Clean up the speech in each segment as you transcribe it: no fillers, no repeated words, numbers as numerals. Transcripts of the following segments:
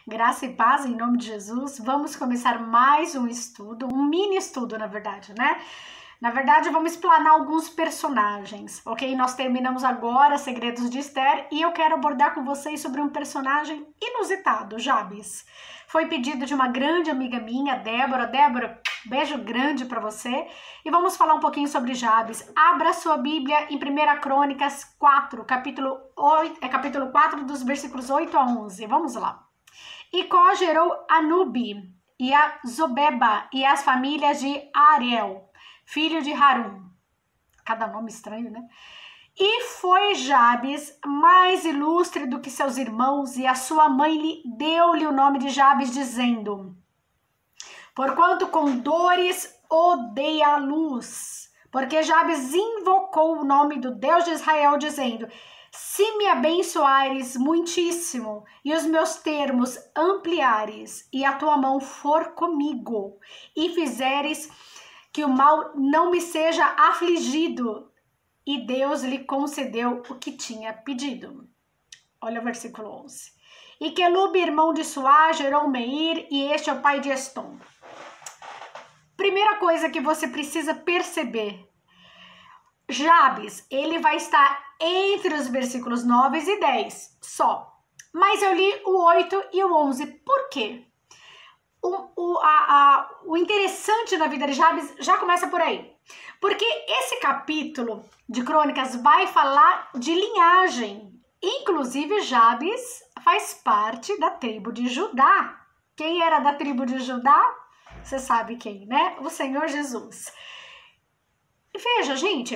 Graça e paz em nome de Jesus. Vamos começar mais um estudo, um mini estudo, na verdade, né? Na verdade, vamos explanar alguns personagens, ok? Nós terminamos agora Segredos de Esther e eu quero abordar com vocês sobre um personagem inusitado, Jabes. Foi pedido de uma grande amiga minha, Débora. Débora, beijo grande para você. E vamos falar um pouquinho sobre Jabes. Abra sua Bíblia em 1 Crônicas 4, capítulo 4, dos versículos 8 a 11. Vamos lá. Icó gerou Anubi e a Zobeba e as famílias de Ariel, filho de Harum. Cada nome estranho, né? E foi Jabes mais ilustre do que seus irmãos, e a sua mãe deu-lhe o nome de Jabes, dizendo: porquanto com dores odeia a luz. Porque Jabes invocou o nome do Deus de Israel, dizendo: se me abençoares muitíssimo, e os meus termos ampliares, e a tua mão for comigo, e fizeres que o mal não me seja afligido. E Deus lhe concedeu o que tinha pedido. Olha o versículo 11. E Quelube, irmão de Suá, gerou Meir, e este é o pai de Estom. Primeira coisa que você precisa perceber: Jabes, ele vai estar entre os versículos 9 e 10, só. Mas eu li o 8 e o 11. Por quê? O interessante na vida de Jabes já começa por aí. Porque esse capítulo de Crônicas vai falar de linhagem. Inclusive, Jabes faz parte da tribo de Judá. Quem era da tribo de Judá? Você sabe quem, né? O Senhor Jesus. Veja, gente,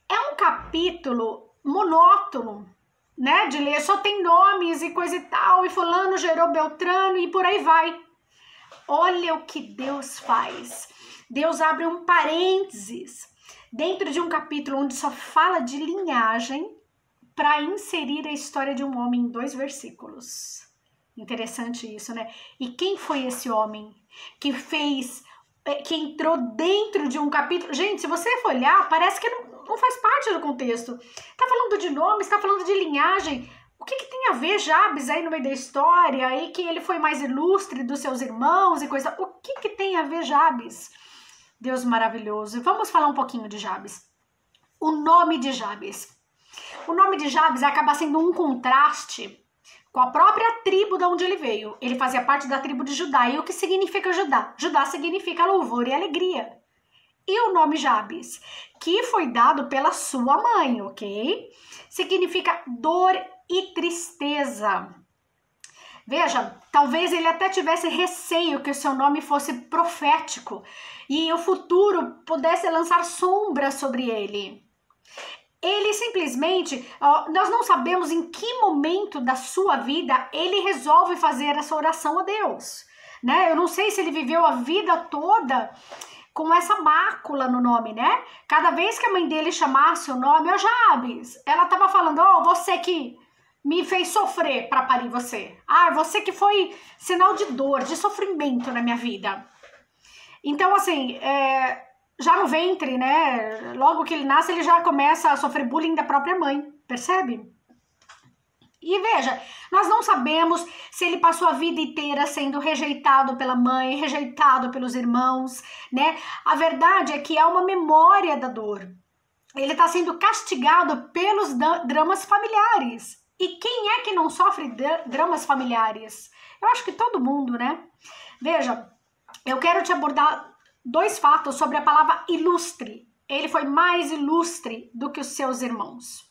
é um capítulo monótono, né? De ler, só tem nomes e coisa e tal, e fulano gerou Beltrano e por aí vai. Olha o que Deus faz. Deus abre um parênteses dentro de um capítulo onde só fala de linhagem para inserir a história de um homem em 2 versículos. Interessante isso, né? E quem foi esse homem que entrou dentro de um capítulo? Gente, se você for olhar, parece que não faz parte do contexto. Tá falando de nomes, tá falando de linhagem. O que tem a ver Jabes aí no meio da história? E que ele foi mais ilustre dos seus irmãos e coisa. O que tem a ver Jabes? Deus maravilhoso. Vamos falar um pouquinho de Jabes. O nome de Jabes. O nome de Jabes acaba sendo um contraste com a própria tribo de onde ele veio. Ele fazia parte da tribo de Judá. E o que significa Judá? Judá significa louvor e alegria. E o nome Jabes, que foi dado pela sua mãe, ok? Significa dor e tristeza. Veja, talvez ele até tivesse receio que o seu nome fosse profético e o futuro pudesse lançar sombra sobre ele. Ele simplesmente, nós não sabemos em que momento da sua vida ele resolve fazer essa oração a Deus, né? Eu não sei se ele viveu a vida toda com essa mácula no nome, né? Cada vez que a mãe dele chamasse o nome, Jabes, ela estava falando: você que me fez sofrer para parir você. Você que foi sinal de dor, de sofrimento na minha vida. Então, assim, já no ventre, né? Logo que ele nasce, ele já começa a sofrer bullying da própria mãe, percebe? E veja, nós não sabemos se ele passou a vida inteira sendo rejeitado pela mãe, rejeitado pelos irmãos, né? A verdade é que é uma memória da dor. Ele está sendo castigado pelos dramas familiares. E quem é que não sofre dramas familiares? Eu acho que todo mundo, né? Veja, eu quero te abordar 2 fatos sobre a palavra ilustre. Ele foi mais ilustre do que os seus irmãos.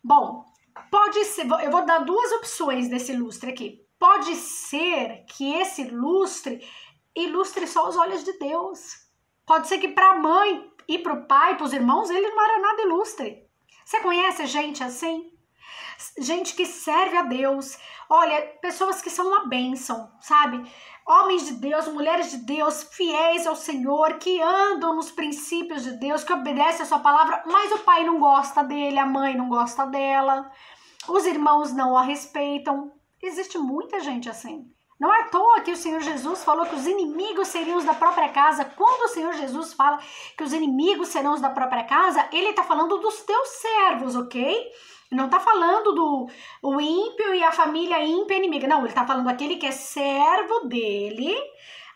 Bom, pode ser, eu vou dar 2 opções desse ilustre aqui. Pode ser que esse ilustre só os olhos de Deus. Pode ser que para a mãe e para o pai, para os irmãos, ele não era nada ilustre. Você conhece gente assim? Gente que serve a Deus. Olha, pessoas que são uma bênção, sabe? Homens de Deus, mulheres de Deus, fiéis ao Senhor, que andam nos princípios de Deus, que obedecem a sua palavra, mas o pai não gosta dele, a mãe não gosta dela, os irmãos não a respeitam. Existe muita gente assim. Não é à toa que o Senhor Jesus falou que os inimigos seriam os da própria casa. Quando o Senhor Jesus fala que os inimigos serão os da própria casa, ele está falando dos teus servos, ok? Não tá falando do o ímpio e a família ímpia inimiga. Não, ele tá falando aquele que é servo dele.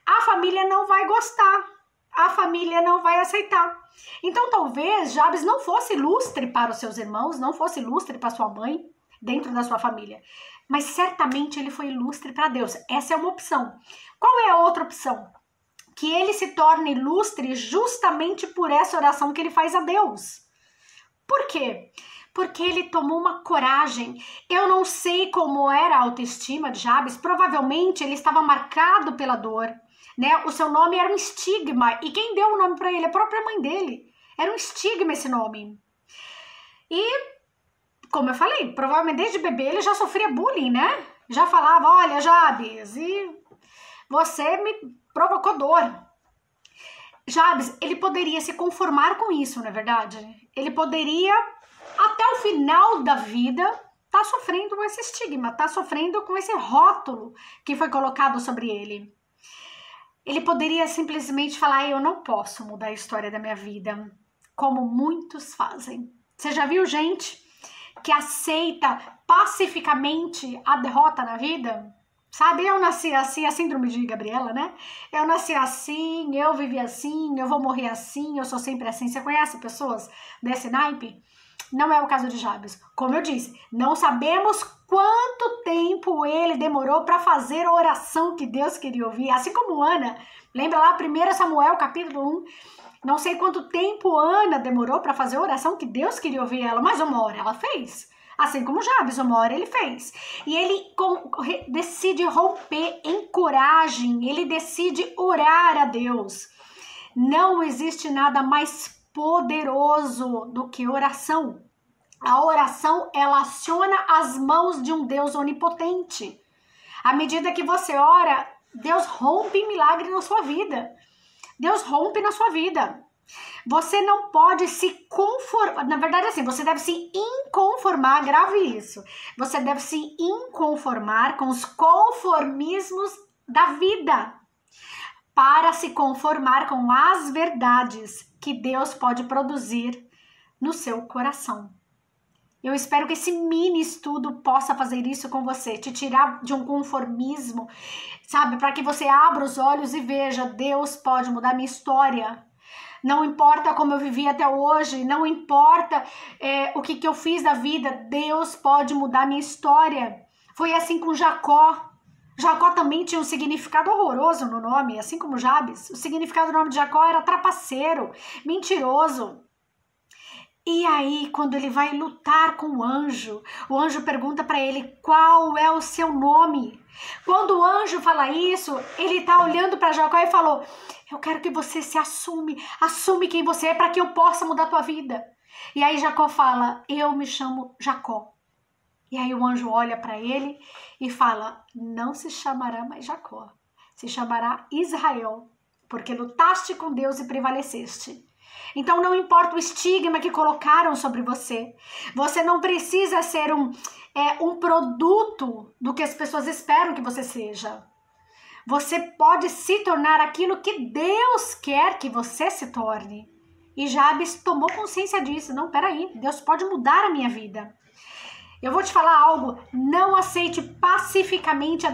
A família não vai gostar. A família não vai aceitar. Então, talvez Jabes não fosse ilustre para os seus irmãos, não fosse ilustre para sua mãe, dentro da sua família. Mas certamente ele foi ilustre para Deus. Essa é uma opção. Qual é a outra opção? Que ele se torne ilustre justamente por essa oração que ele faz a Deus. Por quê? Porque ele tomou uma coragem. Eu não sei como era a autoestima de Jabes. Provavelmente ele estava marcado pela dor, né? O seu nome era um estigma. E quem deu o nome para ele? A própria mãe dele. Era um estigma esse nome. E, como eu falei, provavelmente desde bebê ele já sofria bullying, né? Já falava, olha, Jabes, e você me provocou dor. Jabes, ele poderia se conformar com isso, não é verdade? Ele poderia, até o final da vida, tá sofrendo com esse estigma, tá sofrendo com esse rótulo que foi colocado sobre ele. Ele poderia simplesmente falar, eu não posso mudar a história da minha vida, como muitos fazem. Você já viu gente que aceita pacificamente a derrota na vida? Sabe, eu nasci assim, a síndrome de Gabriela, né? Eu nasci assim, eu vivi assim, eu vou morrer assim, eu sou sempre assim. Você conhece pessoas desse naipe? Não é o caso de Jabes. Como eu disse, não sabemos quanto tempo ele demorou para fazer a oração que Deus queria ouvir. Assim como Ana, lembra lá 1 Samuel capítulo 1? Não sei quanto tempo Ana demorou para fazer a oração que Deus queria ouvir ela, mas uma hora ela fez. Assim como Jabes, uma hora ele fez. E ele decide romper em coragem, ele decide orar a Deus. Não existe nada mais poderoso do que oração. A oração, ela aciona as mãos de um Deus onipotente. À medida que você ora, Deus rompe em milagre na sua vida. Deus rompe na sua vida. Você não pode se conformar, na verdade assim, você deve se inconformar, grave isso. Você deve se inconformar com os conformismos da vida, para se conformar com as verdades que Deus pode produzir no seu coração. Eu espero que esse mini estudo possa fazer isso com você, te tirar de um conformismo, sabe? Para que você abra os olhos e veja, Deus pode mudar minha história. Não importa como eu vivi até hoje, não importa o que eu fiz da vida, Deus pode mudar minha história. Foi assim com Jacó. Jacó também tinha um significado horroroso no nome, assim como Jabes. O significado do nome de Jacó era trapaceiro, mentiroso. E aí, quando ele vai lutar com o anjo pergunta para ele qual é o seu nome. Quando o anjo fala isso, ele tá olhando para Jacó e falou, eu quero que você se assume quem você é para que eu possa mudar a tua vida. E aí Jacó fala, eu me chamo Jacó. E aí o anjo olha para ele e fala, não se chamará mais Jacó, se chamará Israel, porque lutaste com Deus e prevaleceste. Então não importa o estigma que colocaram sobre você. Você não precisa ser um produto do que as pessoas esperam que você seja. Você pode se tornar aquilo que Deus quer que você se torne. E Jabes tomou consciência disso. Não, peraí, Deus pode mudar a minha vida. Eu vou te falar algo, não aceite pacificamente a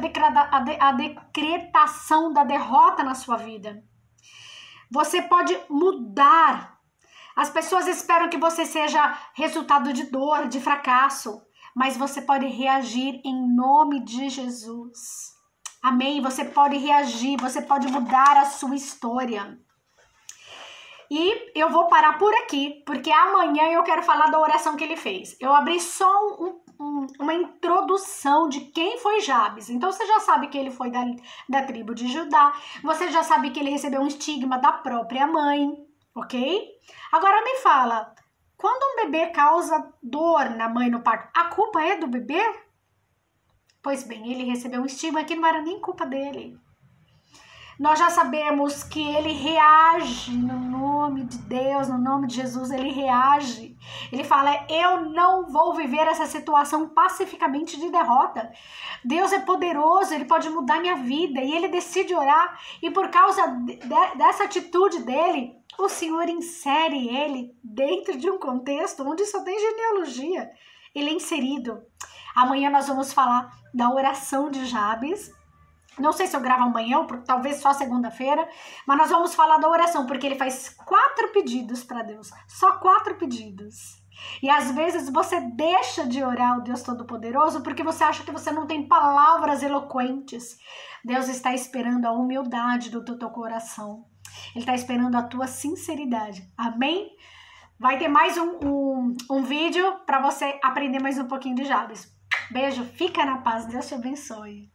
decretação da derrota na sua vida. Você pode mudar. As pessoas esperam que você seja resultado de dor, de fracasso, mas você pode reagir em nome de Jesus. Amém? Você pode reagir, você pode mudar a sua história. E eu vou parar por aqui, porque amanhã eu quero falar da oração que ele fez. Eu abri só uma introdução de quem foi Jabes. Então você já sabe que ele foi da tribo de Judá. Você já sabe que ele recebeu um estigma da própria mãe, ok? Agora me fala, quando um bebê causa dor na mãe no parto, a culpa é do bebê? Pois bem, ele recebeu um estigma que não era nem culpa dele. Nós já sabemos que ele reage no nome de Deus, no nome de Jesus, ele reage. Ele fala, eu não vou viver essa situação pacificamente de derrota. Deus é poderoso, ele pode mudar minha vida. E ele decide orar. E por causa dessa atitude dele, o Senhor insere ele dentro de um contexto onde só tem genealogia. ele é inserido. Amanhã nós vamos falar da oração de Jabes. Não sei se eu gravo amanhã, ou talvez só segunda-feira, mas nós vamos falar da oração, porque ele faz 4 pedidos para Deus. Só 4 pedidos. E às vezes você deixa de orar ao Deus Todo-Poderoso porque você acha que você não tem palavras eloquentes. Deus está esperando a humildade do teu coração. Ele está esperando a tua sinceridade. Amém? Vai ter mais um vídeo para você aprender mais um pouquinho de Jabes. Beijo, fica na paz. Deus te abençoe.